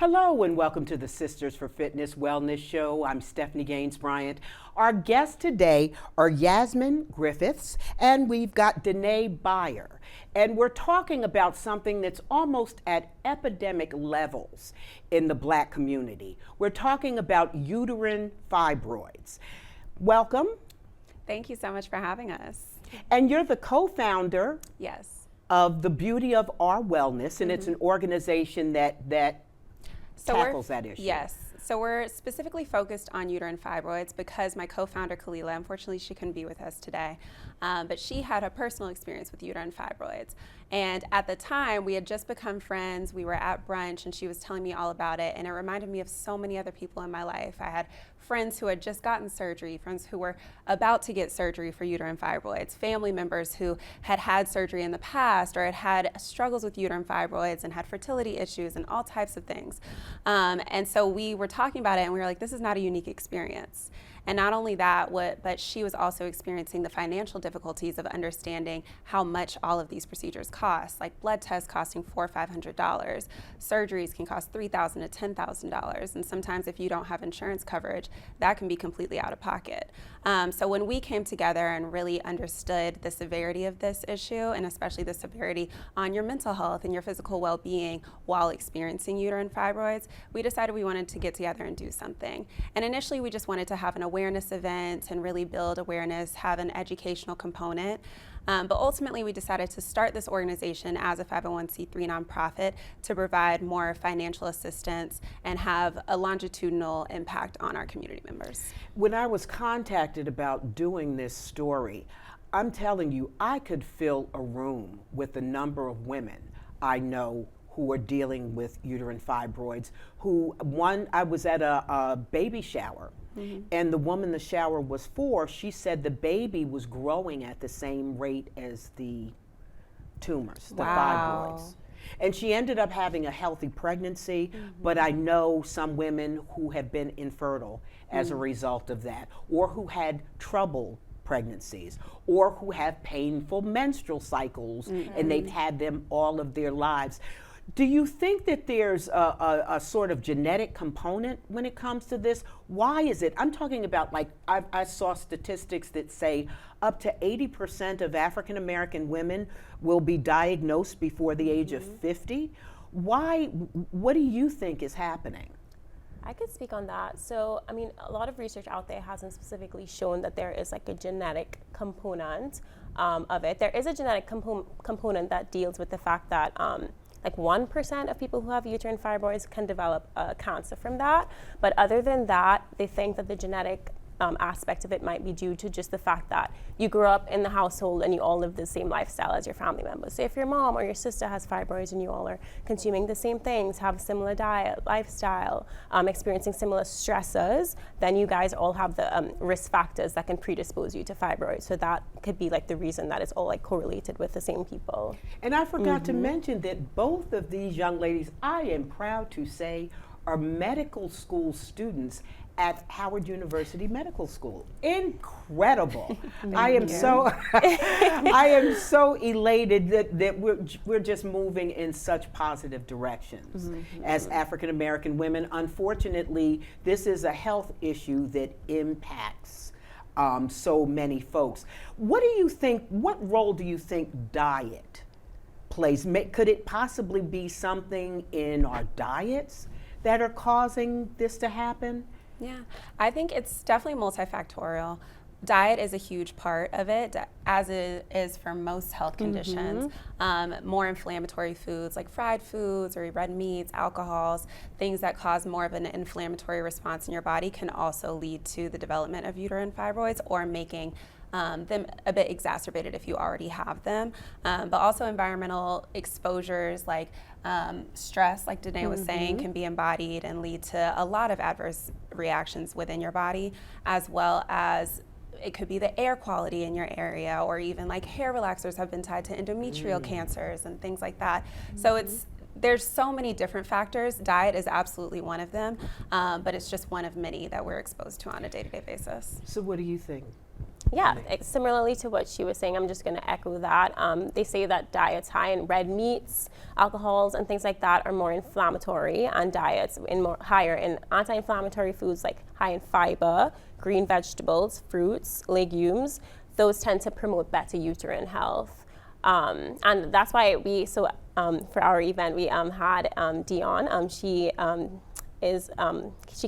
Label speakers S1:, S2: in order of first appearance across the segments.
S1: Hello and welcome to the Sisters for Fitness Wellness Show. I'm Stephanie Gaines-Bryant. Our guests today are Yasmine Griffiths and we've got Danae Byers. And we're talking about something that's almost at epidemic levels in the Black community. We're talking about uterine fibroids. Welcome.
S2: Thank you so much for having us.
S1: And you're the co-founder
S2: Yes.
S1: of The Beauty of Our Wellness, and it's an organization that tackles that issue.
S2: Yes. So we're specifically focused on uterine fibroids because my co-founder, Kalila, unfortunately she couldn't be with us today, but she had a personal experience with uterine fibroids. And at the time, we had just become friends. We were at brunch and she was telling me all about it. And it reminded me of so many other people in my life. I had friends who had just gotten surgery, friends who were about to get surgery for uterine fibroids, family members who had had surgery in the past or had had struggles with uterine fibroids and had fertility issues and all types of things. And so we were talking about it and we were like, this is not a unique experience. And not only that, but she was also experiencing the financial difficulties of understanding how much all of these procedures cost, like blood tests costing $400 or $500. Surgeries can cost $3,000 to $10,000. And sometimes if you don't have insurance coverage, that can be completely out of pocket. So when we came together and really understood the severity of this issue, and especially the severity on your mental health and your physical well-being while experiencing uterine fibroids, we decided we wanted to get together and do something. And initially we just wanted to have an awareness event and really build awareness, have an educational component. But ultimately we decided to start this organization as a 501c3 nonprofit to provide more financial assistance and have a longitudinal impact on our community members.
S1: When I was contacted about doing this story, I'm telling you, I could fill a room with the number of women I know who are dealing with uterine fibroids, I was at a baby shower, and the woman the shower was for, she said the baby was growing at the same rate as the tumors, the fibroids. And she ended up having a healthy pregnancy, but I know some women who have been infertile as a result of that, or who had trouble pregnancies, or who have painful menstrual cycles, and they've had them all of their lives. Do you think that there's a sort of genetic component when it comes to this? Why is it? I'm talking about, like, I saw statistics that say up to 80% of African American women will be diagnosed before the age of 50. Why? What do you think is happening?
S3: I could speak on that. So, I mean, a lot of research out there hasn't specifically shown that there is like a genetic component of it. There is a genetic component that deals with the fact that like 1% of people who have uterine fibroids can develop cancer from that. But other than that, they think that the genetic aspect of it might be due to just the fact that you grew up in the household and you all live the same lifestyle as your family members. So if your mom or your sister has fibroids and you all are consuming the same things, have a similar diet, lifestyle, experiencing similar stressors, then you guys all have the risk factors that can predispose you to fibroids. So that could be like the reason that it's all like correlated with the same people.
S1: And I forgot to mention that both of these young ladies, I am proud to say, are medical school students at Howard University Medical School. Incredible. I am so elated that we're just moving in such positive directions as African American women. Unfortunately, this is a health issue that impacts so many folks. What role do you think diet plays? Could it possibly be something in our diets that are causing this to happen?
S2: Yeah, I think it's definitely multifactorial. Diet is a huge part of it, as it is for most health conditions. More inflammatory foods like fried foods or red meats, alcohols, things that cause more of an inflammatory response in your body can also lead to the development of uterine fibroids or making them a bit exacerbated if you already have them. But also environmental exposures like stress, like Danae was saying, can be embodied and lead to a lot of adverse reactions within your body, as well as it could be the air quality in your area, or even like hair relaxers have been tied to endometrial cancers and things like that. So there's so many different factors. Diet is absolutely one of them, but it's just one of many that we're exposed to on a day-to-day basis.
S1: So what do you think?
S3: Yeah, similarly to what she was saying, I'm just going to echo that. They say that diets high in red meats, alcohols, and things like that are more inflammatory, and diets higher in anti-inflammatory foods like high in fiber, green vegetables, fruits, legumes. Those tend to promote better uterine health. And that's why for our event, we had Dion. She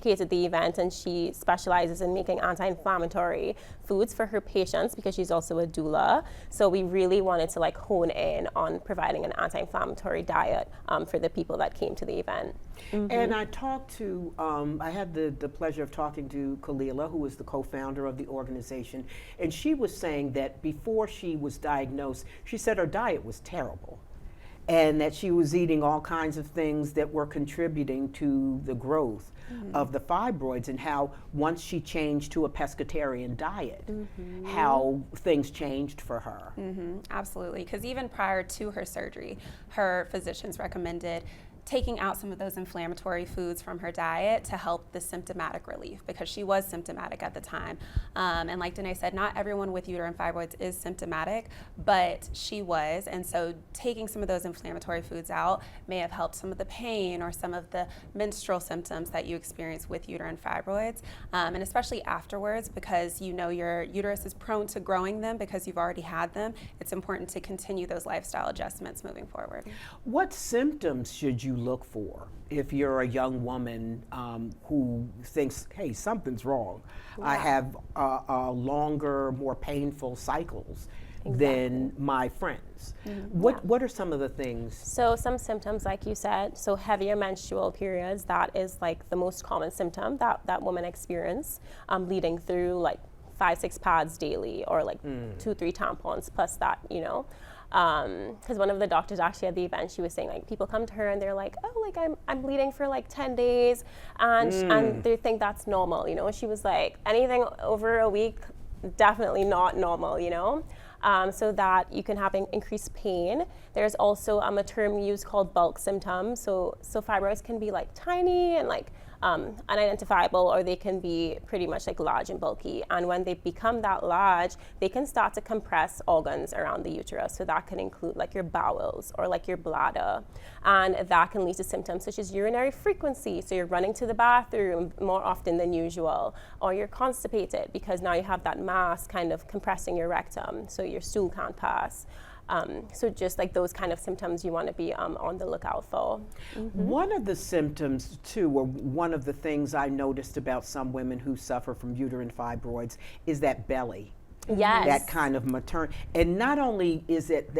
S3: created the event, and she specializes in making anti-inflammatory foods for her patients because she's also a doula. So we really wanted to like hone in on providing an anti-inflammatory diet for the people that came to the event.
S1: And I talked to, I had the pleasure of talking to Kalila, who is the co-founder of the organization, and she was saying that before she was diagnosed, she said her diet was terrible, and that she was eating all kinds of things that were contributing to the growth of the fibroids, and how once she changed to a pescatarian diet, how things changed for her.
S2: Absolutely, because even prior to her surgery, her physicians recommended taking out some of those inflammatory foods from her diet to help the symptomatic relief, because she was symptomatic at the time. And like Danae said, not everyone with uterine fibroids is symptomatic, but she was. And so taking some of those inflammatory foods out may have helped some of the pain or some of the menstrual symptoms that you experience with uterine fibroids. And especially afterwards, because you know your uterus is prone to growing them because you've already had them, it's important to continue those lifestyle adjustments moving forward.
S1: What symptoms should you look for if you're a young woman who thinks, hey, something's wrong? I have longer, more painful cycles than my friends. What are some of the things?
S3: So some symptoms, like you said, so heavier menstrual periods, that is like the most common symptom that women experience, leading through like 5-6 pads daily, or like 2-3 tampons plus that, you know. Because one of the doctors actually at the event, she was saying like people come to her and they're like, oh, like I'm bleeding for like 10 days, and they think that's normal, you know. She was like, anything over a week, definitely not normal, you know. So that you can have increased pain. There's also a term used called bulk symptoms. So fibroids can be like tiny and like unidentifiable, or they can be pretty much like large and bulky. And when they become that large, they can start to compress organs around the uterus. So that can include like your bowels or like your bladder. And that can lead to symptoms such as urinary frequency. So you're running to the bathroom more often than usual, or you're constipated because now you have that mass kind of compressing your rectum, so your stool can't pass. So just like those kind of symptoms you want to be on the lookout for.
S1: One of the symptoms too, or one of the things I noticed about some women who suffer from uterine fibroids, is that belly.
S3: Yes.
S1: That kind of and not only is it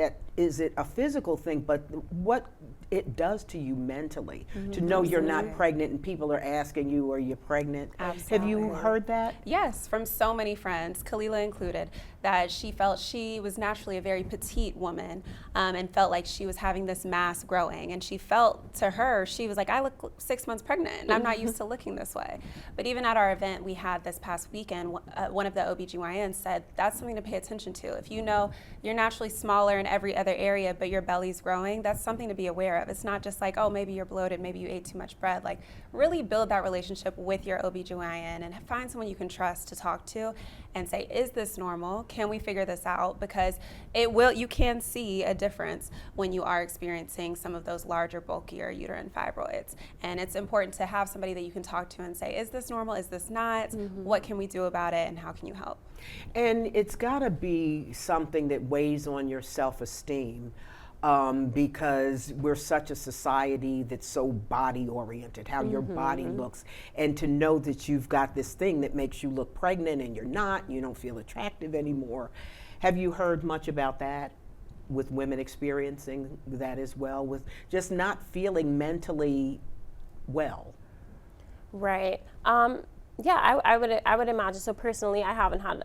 S1: a physical thing, but what it does to you mentally, to know you're not pregnant and people are asking you, are you pregnant?
S2: Absolutely.
S1: Have you heard that?
S2: Yes, from so many friends, Kalila included, that she felt she was naturally a very petite woman, and felt like she was having this mass growing. And she felt, to her, she was like, I look 6 months pregnant and I'm not used to looking this way. But even at our event we had this past weekend, one of the OBGYNs said that's something to pay attention to. If you know you're naturally smaller in every other area but your belly's growing, that's something to be aware of. It's not just like, oh, maybe you're bloated, maybe you ate too much bread. Like, really build that relationship with your OBGYN and find someone you can trust to talk to and say, is this normal? Can we figure this out? Because you can see a difference when you are experiencing some of those larger, bulkier uterine fibroids. And it's important to have somebody that you can talk to and say, is this normal? Is this not? What can we do about it? And how can you help?
S1: And it's got to be something that weighs on your self-esteem, because we're such a society that's so body oriented, how your body looks, and to know that you've got this thing that makes you look pregnant and you're not, you don't feel attractive anymore. Have you heard much about that, with women experiencing that as well, with just not feeling mentally well?
S3: Right. Yeah, I would imagine. So personally, I haven't had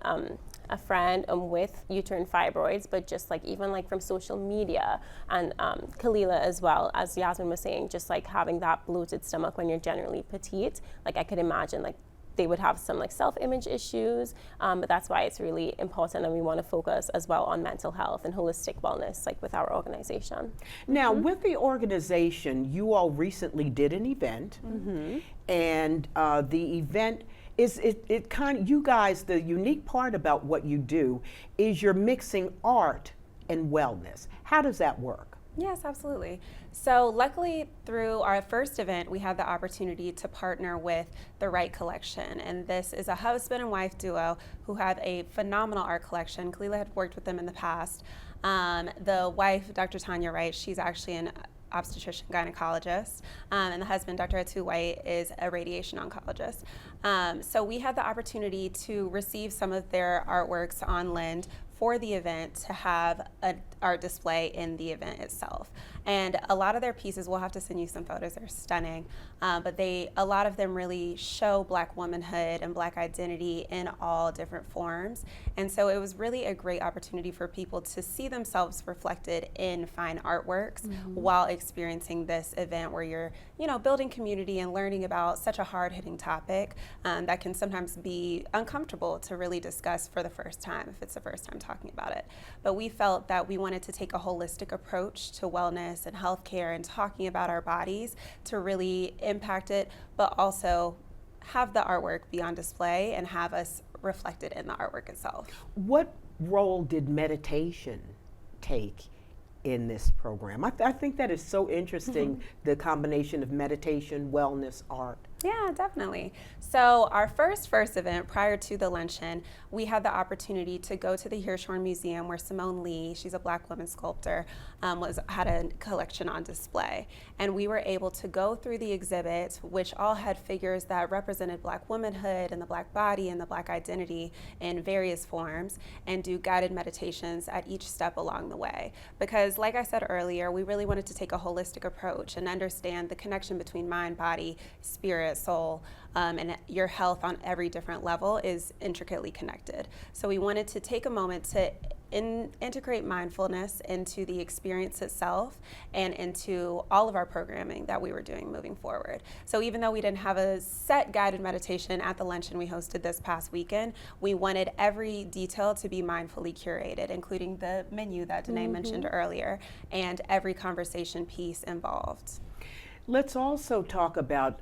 S3: a friend with uterine fibroids, but just like even like from social media, and Kalila as well, as Yasmine was saying, just like having that bloated stomach when you're generally petite, like I could imagine like they would have some like self-image issues, but that's why it's really important, and we want to focus as well on mental health and holistic wellness, like with our organization.
S1: Now, with the organization, you all recently did an event, and the event is it kind of, you guys, the unique part about what you do is you're mixing art and wellness. How does that work?
S2: Yes, absolutely. So luckily, through our first event, we had the opportunity to partner with the Wright Collection. And this is a husband and wife duo who have a phenomenal art collection. Kalila had worked with them in the past. The wife, Dr. Tanya Wright, she's actually an obstetrician gynecologist, and the husband, Dr. Atu White, is a radiation oncologist. So we had the opportunity to receive some of their artworks on Lind for the event to have an art display in the event itself. And a lot of their pieces, we'll have to send you some photos, they're stunning, but a lot of them really show Black womanhood and Black identity in all different forms. And so it was really a great opportunity for people to see themselves reflected in fine artworks while experiencing this event where you're, building community and learning about such a hard-hitting topic that can sometimes be uncomfortable to really discuss for the first time if it's the first time talking about it. But we felt that we wanted to take a holistic approach to wellness and healthcare and talking about our bodies to really impact it, but also have the artwork be on display and have us reflected in the artwork itself.
S1: What role did meditation take in this program? I think that is so interesting, the combination of meditation, wellness, art.
S2: Yeah, definitely. So our first event prior to the luncheon, we had the opportunity to go to the Hirshhorn Museum where Simone Lee, she's a Black woman sculptor, had a collection on display. And we were able to go through the exhibit, which all had figures that represented Black womanhood and the Black body and the Black identity in various forms, and do guided meditations at each step along the way. Because like I said earlier, we really wanted to take a holistic approach and understand the connection between mind, body, spirit, soul, and your health on every different level is intricately connected. So we wanted to take a moment to integrate mindfulness into the experience itself and into all of our programming that we were doing moving forward. So even though we didn't have a set guided meditation at the luncheon we hosted this past weekend, we wanted every detail to be mindfully curated, including the menu that Danae mentioned earlier, and every conversation piece involved.
S1: Let's also talk about,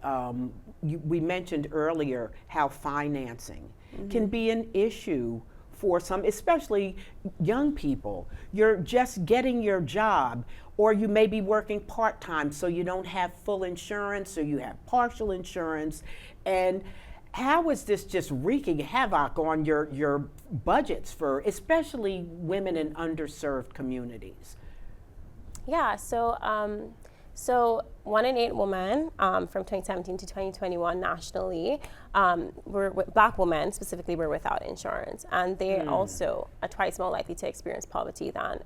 S1: we mentioned earlier how financing can be an issue for some, especially young people. You're just getting your job, or you may be working part-time, so you don't have full insurance, or you have partial insurance. And how is this just wreaking havoc on your budgets for especially women in underserved communities?
S3: Yeah, so 1 in 8 women from 2017 to 2021 nationally, Black women specifically, were without insurance, and they also are twice more likely to experience poverty than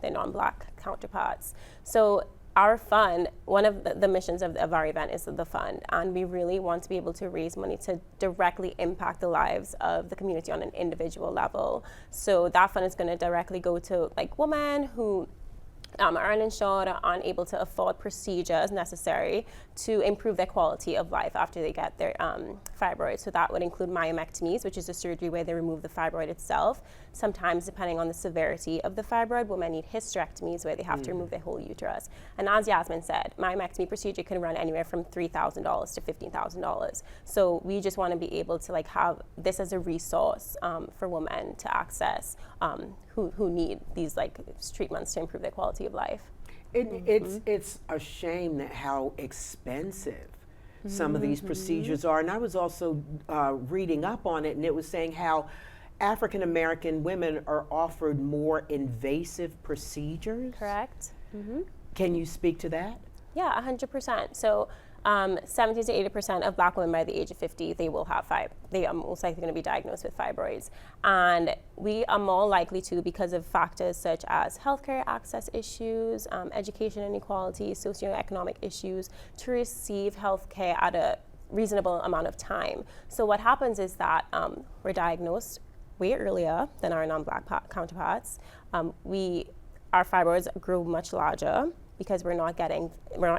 S3: their non-Black counterparts. So our fund, one of the missions of our event is the fund, and we really want to be able to raise money to directly impact the lives of the community on an individual level. So that fund is going to directly go to women who are uninsured or unable to afford procedures necessary to improve their quality of life after they get their fibroids. So that would include myomectomies, which is a surgery where they remove the fibroid itself. Sometimes, depending on the severity of the fibroid, women need hysterectomies where they have to remove their whole uterus. And as Yasmine said, myomectomy procedure can run anywhere from $3,000 to $15,000. So we just want to be able to have this as a resource for women to access who need these treatments to improve their quality of life.
S1: It's a shame that how expensive some of these procedures are. And I was also reading up on it, and it was saying how African American women are offered more invasive procedures.
S3: Correct.
S1: Can you speak to that?
S3: Yeah, 100%. So 70 to 80% of Black women by the age of 50, they will have they are most likely going to be diagnosed with fibroids. And we are more likely to because of factors such as healthcare access issues, education inequality, socioeconomic issues, to receive healthcare at a reasonable amount of time. So what happens is that we're diagnosed way earlier than our non-Black counterparts. Our fibroids grow much larger because we're not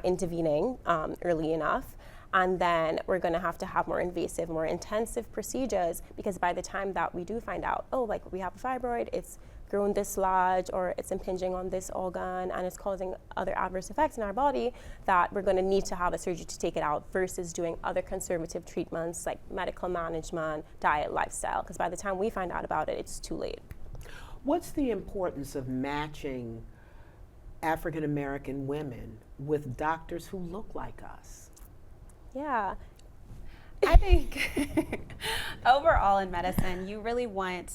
S3: intervening early enough. And then we're going to have more invasive, more intensive procedures, because by the time that we do find out, we have a fibroid, it's grown this large or it's impinging on this organ and it's causing other adverse effects in our body, that we're going to need to have a surgery to take it out versus doing other conservative treatments like medical management, diet, lifestyle, because by the time we find out about it, it's too late.
S1: What's the importance of matching African American women with doctors who look like us?
S3: Yeah.
S2: I think overall in medicine, you really want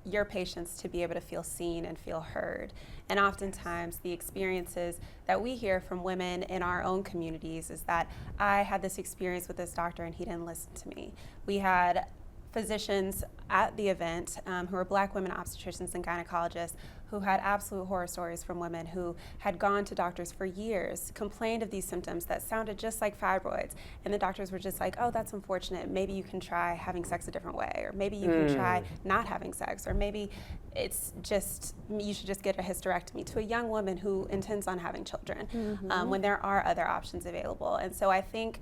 S2: your patients to be able to feel seen and feel heard. And oftentimes the experiences that we hear from women in our own communities is that I had this experience with this doctor and he didn't listen to me. We had physicians at the event who were Black women obstetricians and gynecologists who had absolute horror stories from women who had gone to doctors for years, complained of these symptoms that sounded just like fibroids, and the doctors were just like, oh, that's unfortunate, maybe you can try having sex a different way, or maybe you can try not having sex, or maybe it's just, you should just get a hysterectomy, to a young woman who intends on having children, when there are other options available. And so I think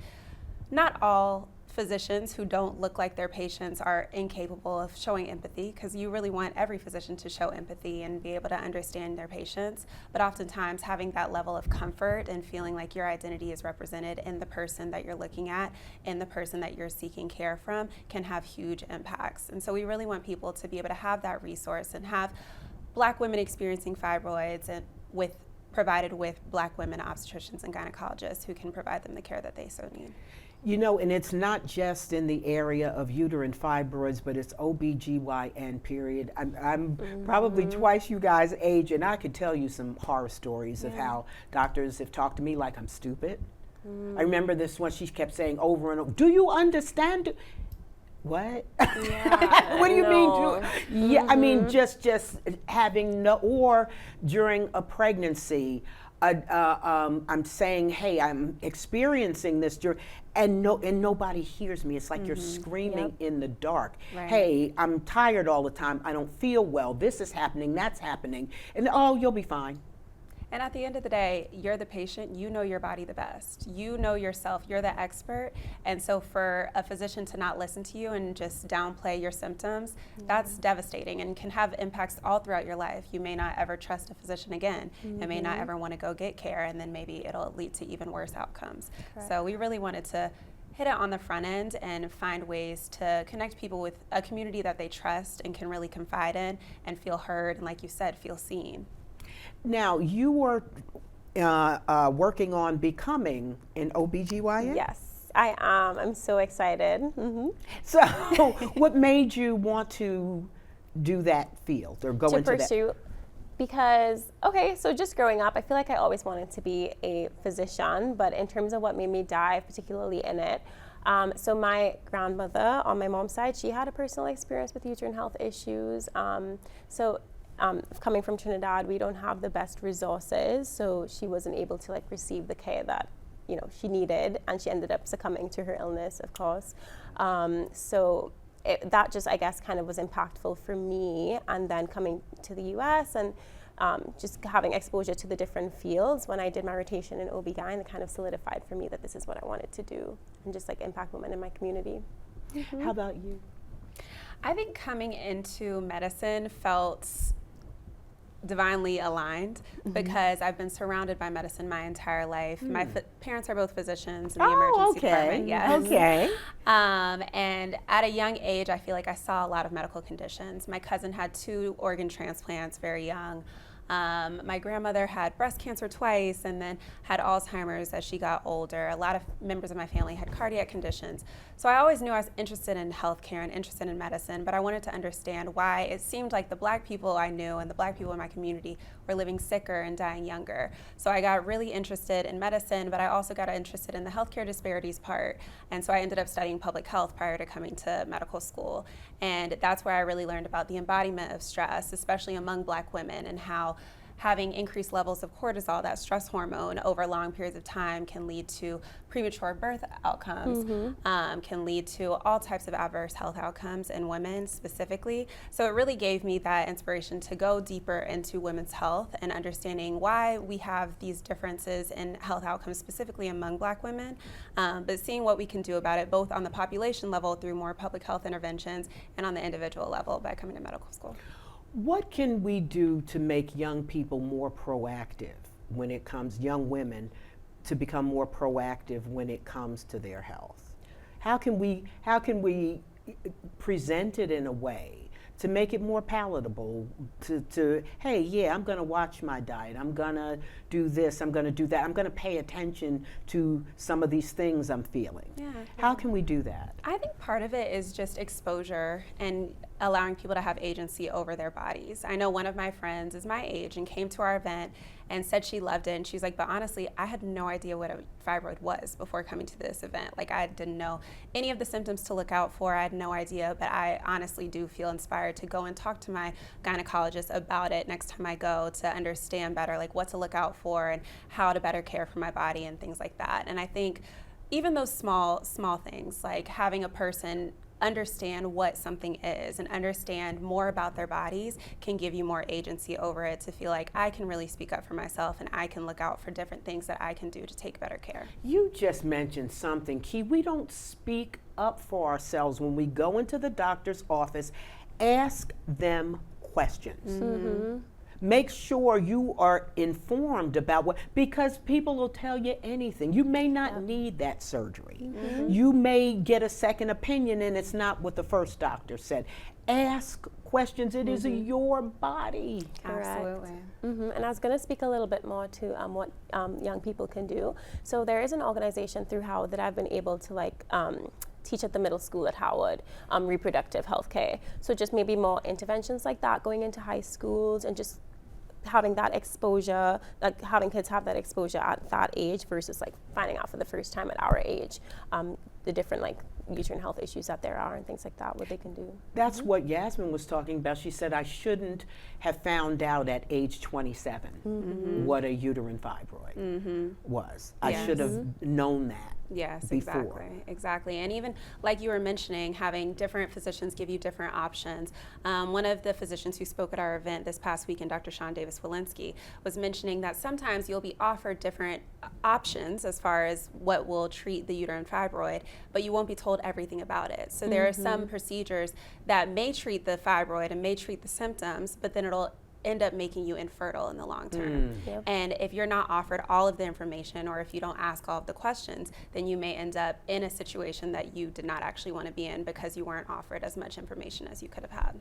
S2: not all physicians who don't look like their patients are incapable of showing empathy, because you really want every physician to show empathy and be able to understand their patients. But oftentimes having that level of comfort and feeling like your identity is represented in the person that you're looking at, in the person that you're seeking care from, can have huge impacts. And so we really want people to be able to have that resource and have Black women experiencing fibroids and provided with Black women obstetricians and gynecologists who can provide them the care that they so need.
S1: You know, and it's not just in the area of uterine fibroids, but it's OBGYN, period. I'm probably twice you guys' age, and I could tell you some horror stories of how doctors have talked to me like I'm stupid. I remember this one, she kept saying over and over, do you understand? What?
S3: Yeah,
S1: What do you mean? Yeah, I mean, just having no, or during a pregnancy, I'm saying, hey, I'm experiencing this and nobody hears me. It's like you're screaming in the dark.
S2: Right.
S1: Hey, I'm tired all the time. I don't feel well. This is happening. That's happening. And oh, you'll be fine.
S2: And at the end of the day, you're the patient, you know your body the best. You know yourself, you're the expert. And so for a physician to not listen to you and just downplay your symptoms, that's devastating and can have impacts all throughout your life. You may not ever trust a physician again, and may not ever want to go get care, and then maybe it'll lead to even worse outcomes. Correct. So we really wanted to hit it on the front end and find ways to connect people with a community that they trust and can really confide in and feel heard, and like you said, feel seen.
S1: Now, you were working on becoming an OBGYN?
S3: Yes, I am. I'm so excited.
S1: So what made you want to do that field or go into that?
S3: Because, okay, so just growing up, I feel like I always wanted to be a physician, but in terms of what made me dive particularly in it, so my grandmother on my mom's side, she had a personal experience with uterine health issues. Coming from Trinidad, we don't have the best resources, so she wasn't able to receive the care that she needed, and she ended up succumbing to her illness, of course. That just, I guess, kind of was impactful for me. And then coming to the U.S. and just having exposure to the different fields, when I did my rotation in OB-GYN, it kind of solidified for me that this is what I wanted to do and just impact women in my community.
S1: How about you?
S2: I think coming into medicine felt divinely aligned because I've been surrounded by medicine my entire life. My parents are both physicians in the emergency department. Yes.
S1: Okay.
S2: And at a young age, I feel like I saw a lot of medical conditions. My cousin had 2 organ transplants very young. My grandmother had breast cancer twice and then had Alzheimer's as she got older. A lot of members of my family had cardiac conditions. So I always knew I was interested in healthcare and interested in medicine, but I wanted to understand why it seemed like the Black people I knew and the Black people in my community were living sicker and dying younger. So I got really interested in medicine, but I also got interested in the healthcare disparities part. And so I ended up studying public health prior to coming to medical school. And that's where I really learned about the embodiment of stress, especially among Black women, and how having increased levels of cortisol, that stress hormone, over long periods of time can lead to premature birth outcomes, can lead to all types of adverse health outcomes in women specifically. So it really gave me that inspiration to go deeper into women's health and understanding why we have these differences in health outcomes, specifically among Black women, but seeing what we can do about it, both on the population level through more public health interventions and on the individual level by coming to medical school.
S1: What can we do to make young people more proactive when it comes, young women, to become more proactive when it comes to their health? How can we present it in a way to make it more palatable, to hey, yeah, I'm gonna watch my diet, I'm gonna do this, I'm gonna do that, I'm gonna pay attention to some of these things I'm feeling.
S2: Yeah.
S1: How can we do that?
S2: I think part of it is just exposure and allowing people to have agency over their bodies. I know one of my friends is my age and came to our event and said she loved it, and she's like, but honestly, I had no idea what a fibroid was before coming to this event. Like, I didn't know any of the symptoms to look out for. I had no idea, but I honestly do feel inspired to go and talk to my gynecologist about it next time I go, to understand better like what to look out for and how to better care for my body and things like that. And I think even those small things, like having a person understand what something is and understand more about their bodies, can give you more agency over it, to feel like I can really speak up for myself and I can look out for different things that I can do to take better care.
S1: You just mentioned something key. We don't speak up for ourselves when we go into the doctor's office. Ask them questions.
S3: Mm-hmm.
S1: Make sure you are informed about what, because people will tell you anything. You may not need that surgery.
S3: Mm-hmm.
S1: You may get a second opinion and it's not what the first doctor said. Ask questions. It is your body.
S3: Correct.
S2: Absolutely.
S3: And I was going to speak a little bit more to what young people can do. So there is an organization through Howard that I've been able to teach at the middle school at Howard, reproductive health care. So just maybe more interventions like that going into high schools, and just having that exposure, like having kids have that exposure at that age versus like finding out for the first time at our age, the different like uterine health issues that there are and things like that, what they can do.
S1: That's what Yasmine was talking about. She said, I shouldn't have found out at age 27 what a uterine fibroid was. I should have known that.
S2: Yes,
S1: before.
S2: exactly. And even like you were mentioning, having different physicians give you different options. One of the physicians who spoke at our event this past weekend, Dr. Sean Davis-Walensky, was mentioning that sometimes you'll be offered different options as far as what will treat the uterine fibroid, but you won't be told everything about it. So there are some procedures that may treat the fibroid and may treat the symptoms, but then it'll end up making you infertile in the long term.
S3: Yep.
S2: And if you're not offered all of the information, or if you don't ask all of the questions, then you may end up in a situation that you did not actually want to be in because you weren't offered as much information as you could have had.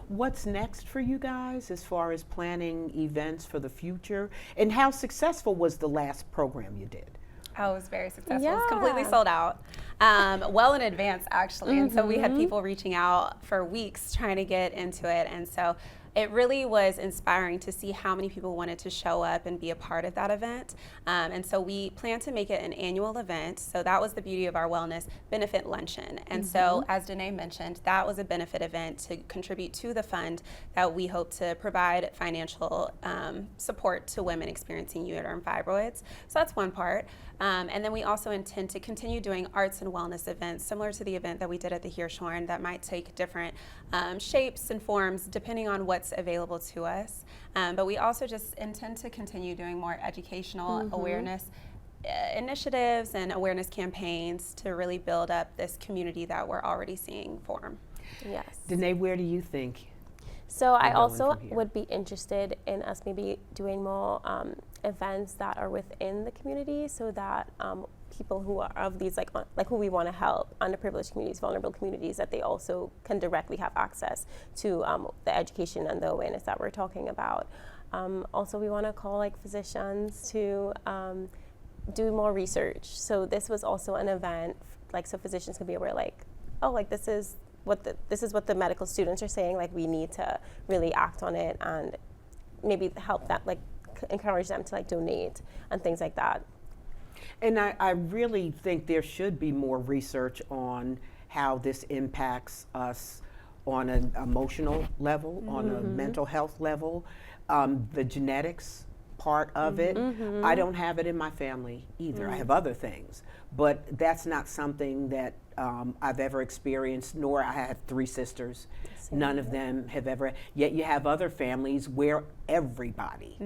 S1: What's next for you guys as far as planning events for the future? And how successful was the last program you did?
S2: Oh, it was very successful.
S3: Yeah.
S2: It was completely sold out, well in advance actually. And so we had people reaching out for weeks trying to get into it. And so it really was inspiring to see how many people wanted to show up and be a part of that event. And so we plan to make it an annual event. So that was the beauty of our wellness benefit luncheon. And so as Danae mentioned, that was a benefit event to contribute to the fund that we hope to provide financial support to women experiencing uterine fibroids. So that's one part. And then we also intend to continue doing arts and wellness events similar to the event that we did at the Hirshhorn that might take different shapes and forms depending on what's available to us. But we also just intend to continue doing more educational awareness initiatives and awareness campaigns to really build up this community that we're already seeing form.
S3: Yes.
S1: Danae, where do you think?
S3: So I
S1: going
S3: also
S1: from here?
S3: would be interested in us maybe doing more events that are within the community, so that people who are of these like who we want to help, underprivileged communities, vulnerable communities, that they also can directly have access to the education and the awareness that we're talking about. Also, we want to call like physicians to do more research. So this was also an event, like so physicians can be aware, like, oh, like this is what the medical students are saying. Like we need to really act on it and maybe help that, like encourage them to like donate and things like that.
S1: And I really think there should be more research on how this impacts us on an emotional level, on a mental health level, the genetics part of it. I don't have it in my family either. I have other things, but that's not something that I've ever experienced, nor I have 3 sisters. None of them have ever, yet you have other families where everybody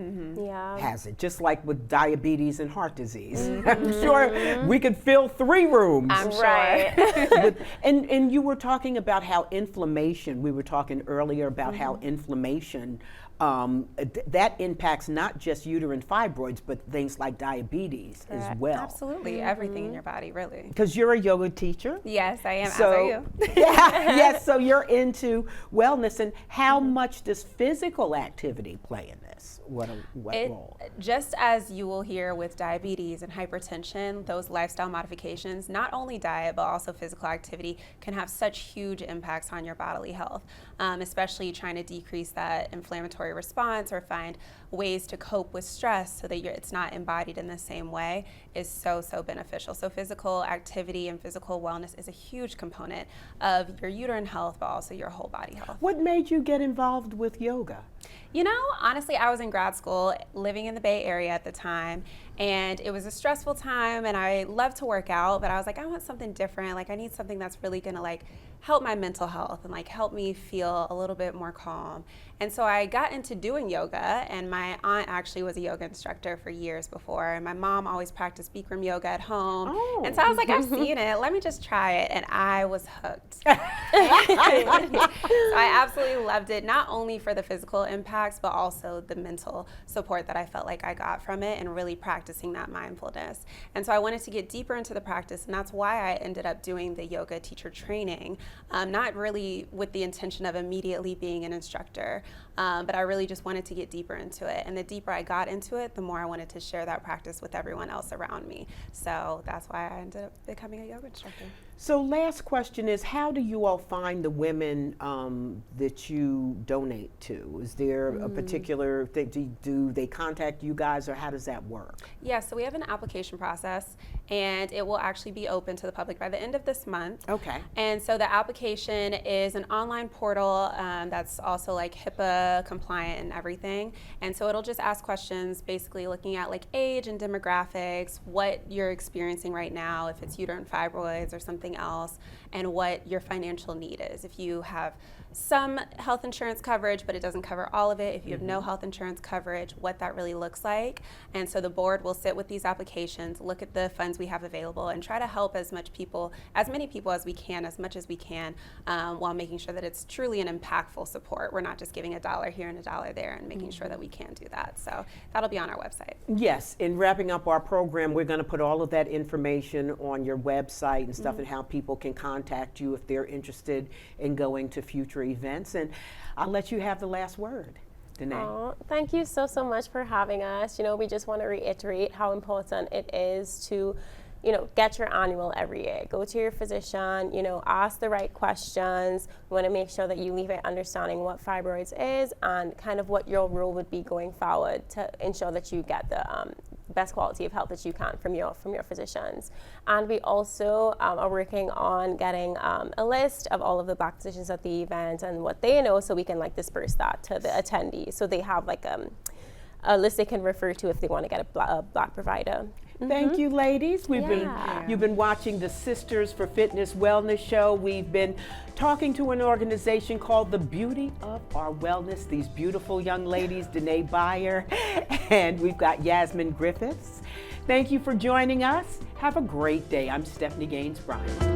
S1: has it, just like with diabetes and heart disease. I'm sure we could fill 3 rooms.
S2: I'm sure.
S3: Right.
S1: And you were talking about how inflammation, we were talking earlier about how inflammation, that impacts not just uterine fibroids, but things like diabetes as well.
S2: Absolutely, everything in your body, really.
S1: Because you're a yoga teacher.
S2: Yes, I am,
S1: So,
S2: as are you.
S1: yes, so you're into wellness, and how much does physical activity play in this? What role?
S2: Just as you will hear with diabetes and hypertension, those lifestyle modifications, not only diet, but also physical activity, can have such huge impacts on your bodily health, especially trying to decrease that inflammatory response or find ways to cope with stress so that it's not embodied in the same way is so beneficial. So physical activity and physical wellness is a huge component of your uterine health, but also your whole body health.
S1: What made you get involved with yoga?
S2: You know, honestly, I was in grad school living in the Bay Area at the time, and it was a stressful time, and I loved to work out, but I was like, I want something different. Like, I need something that's really gonna like help my mental health and like help me feel a little bit more calm. And so I got into doing yoga, and my aunt actually was a yoga instructor for years before, and my mom always practiced Bikram yoga at home.
S1: Oh.
S2: And so I was like, I've seen it, let me just try it, and I was hooked. So I absolutely loved it, not only for the physical impacts, but also the mental support that I felt like I got from it and really practicing that mindfulness. And so I wanted to get deeper into the practice, and that's why I ended up doing the yoga teacher training, not really with the intention of immediately being an instructor, but I really just wanted to get deeper into it. And the deeper I got into it, the more I wanted to share that practice with everyone else around me. So that's why I ended up becoming a yoga instructor.
S1: So last question is, how do you all find the women that you donate to? Is there a particular thing, do they contact you guys, or how does that work?
S2: Yeah, so we have an application process, and it will actually be open to the public by the end of this month.
S1: Okay.
S2: And so the application is an online portal that's also like HIPAA compliant and everything. And so it'll just ask questions basically looking at like age and demographics, what you're experiencing right now, if it's uterine fibroids or something else, and what your financial need is. If you have some health insurance coverage, but it doesn't cover all of it, if you have no health insurance coverage, what that really looks like. And so the board will sit with these applications, look at the funds we have available, and try to help as many people as we can, as much as we can, while making sure that it's truly an impactful support. We're not just giving $1 here and $1 there, and making sure that we can do that. So that'll be on our website.
S1: Yes, in wrapping up our program, we're going to put all of that information on your website and stuff, and how people can contact you if they're interested in going to future events. And I'll let you have the last word, Danae.
S3: Oh, thank you so much for having us. You know, we just want to reiterate how important it is to, you know, get your annual every year. Go to your physician, you know, ask the right questions. We want to make sure that you leave it understanding what fibroids is and kind of what your role would be going forward to ensure that you get the best quality of health that you can from your physicians. And we also are working on getting a list of all of the Black physicians at the event and what they know, so we can like disperse that to the attendees, so they have like a list they can refer to if they want to get a Black provider.
S1: Thank you, ladies.
S3: Yeah.
S1: You've been watching the Sisters for Fitness Wellness Show. We've been talking to an organization called The Beauty of Our Wellness. These beautiful young ladies, Danae Byers, and we've got Yasmine Griffiths. Thank you for joining us. Have a great day. I'm Stephanie Gaines-Bryant.